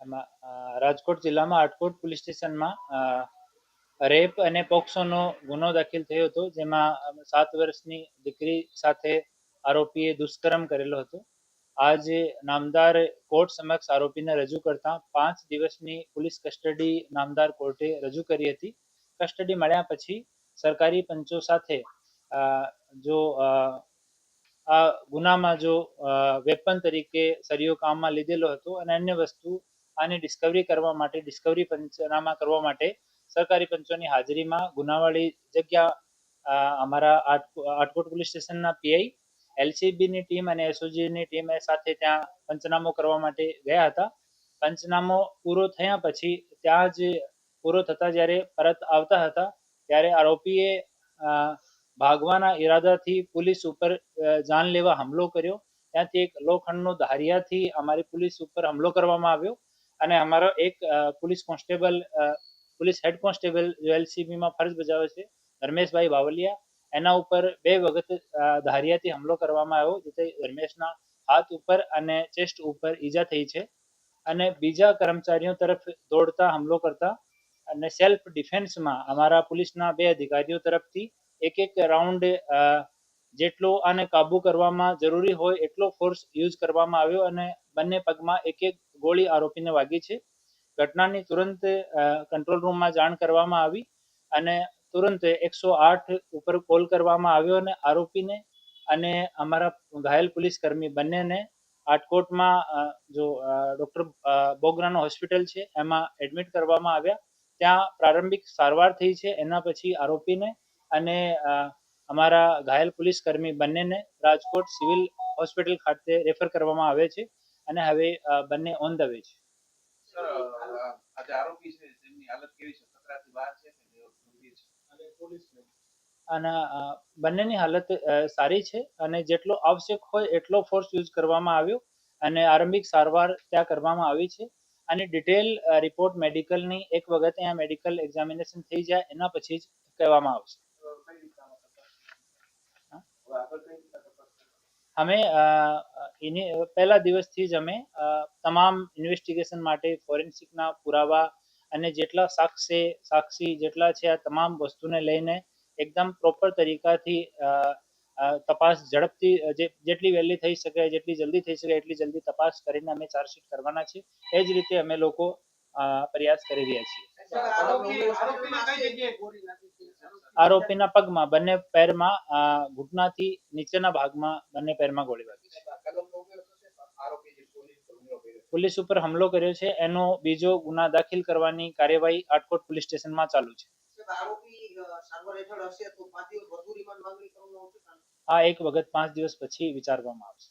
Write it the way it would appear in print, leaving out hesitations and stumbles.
આમાં રાજકોટ જિલ્લામાં આટકોટ પોલીસ સ્ટેશનમાં રેપ અને પોક્સોનો ગુનો દાખલ થયો હતો, જેમાં 7 વર્ષની દીકરી સાથે આરોપીએ દુષ્કર્મ કરેલો હતો. આજે નામદાર કોર્ટ સમક્ષ આરોપીને રજૂ કરતા 5 દિવસની પોલીસ કસ્ટડી નામદાર કોર્ટે રજૂ કરી હતી. કસ્ટડી મળ્યા પછી સરકારી પંચો સાથે જો આ ગુનામાં જો વેપન તરીકે સરિયો કામમાં લીધેલો હતો અને અન્ય વસ્તુ આની ડિસ્કવરી કરવા માટે ડિસ્કવરી પંચનામા કરવા માટે સરકારી પંચોની હાજરીમાં ગુનાવાળી જગ્યા અમારા આટકોટ પોલીસ સ્ટેશનના પીઆઈ, એલસીબીની ટીમ અને એસઓજીની ટીમ સાથે ત્યાં પંચનામો કરવા માટે ગયા હતા. પંચનામો પૂરો થયા પછી ત્યાં જ પૂરો થતા જ્યારે પરત આવતા હતા ત્યારે આરોપીએ ભાગવાના ઈરાદાથી પોલીસ ઉપર જાનલેવા હુમલો કર્યો. ત્યાંથી એક લોખંડનો ધારિયાથી અમારી પોલીસ ઉપર હુમલો કરવામાં આવ્યો અને અમારો એક police constable, police head constable જો એલસીબીમાં ફરજ બજાવે છે, ધર્મેશભાઈ બાવલિયા, એના ઉપર 2 વખત ધારિયાથી હુમલો કરવામાં આવ્યો, જેથી ધર્મેશના હાથ ઉપર અને ચેસ્ટ ઉપર ઈજા થઈ છે. અને બીજા કર્મચારીઓ તરફ દોડતા હુમલો કરતા અને સેલ્ફ ડિફેન્સમાં અમારા પોલીસના 2 અધિકારીઓ તરફથી એક રાઉન્ડ જેટલો આને કાબુ કરવામાં જરૂરી હોય એટલો ફોર્સ યુઝ કરવામાં આવ્યો અને બંને પગમાં એક ગોળી આરોપીને વાગી છે. ઘટનાની તુરંત કંટ્રોલ રૂમમાં જાણ કરવામાં આવી અને તુરંત 108 ઉપર કોલ કરવામાં આવ્યો અને આરોપીને અને અમારા ઘાયલ પોલીસ કર્મી બંનેને આટકોટમાં જો ડોક્ટર બોગરાનો હોસ્પિટલ છે એમાં એડમિટ કરવામાં આવ્યા. ત્યાં પ્રારંભિક સારવાર થઈ છે. એના પછી આરોપીને અને અમારા ઘાયલ પોલીસ કર્મી બંનેને રાજકોટ સિવિલ હોસ્પિટલ ખાતે રેફર કરવામાં આવે છે અને હવે બંને ઓન ધ વે છે. અને બંનેની હાલત સારી છે અને જેટલો આવશ્યક હોય એટલો ફોર્સ યુઝ કરવામાં આવ્યો અને આરંભિક સારવાર ત્યાં કરવામાં આવી છે અને ડિટેલ રિપોર્ટ મેડિકલની એક વખત અહીંયા મેડિકલ એક્ઝામિનેશન થઈ જાય એના પછી જ કહેવામાં આવશે. અમે પહેલા દિવસથી જ અમે તમામ ઇન્વેસ્ટિગેશન માટે ફોરેન્સિકના પુરાવા અને જેટલા સાક્ષી જેટલા છે આ તમામ વસ્તુને લઈને એકદમ પ્રોપર તરીકાથી તપાસ ઝડપથી જેટલી વહેલી થઈ શકે, જેટલી જલ્દી થઈ શકે એટલી જલ્દી તપાસ કરીને અમે ચાર્જશીટ કરવાના છીએ. એ જ રીતે અમે લોકો પ્રયાસ કરી રહ્યા છીએ. આરોપીના પગમાં, બંને પેરમાં, ઘૂંટણાથી નીચેના ભાગમાં બંને પેરમાં ગોળી વાગી છે. પોલીસ ઉપર હુમલો કર્યો છે એનો બીજો ગુના દાખલ કરવાની કાર્યવાહી આટકોટ પોલીસ સ્ટેશનમાં ચાલુ છે. આ એક વખત 5 દિવસ પછી વિચારવામાં આવશે.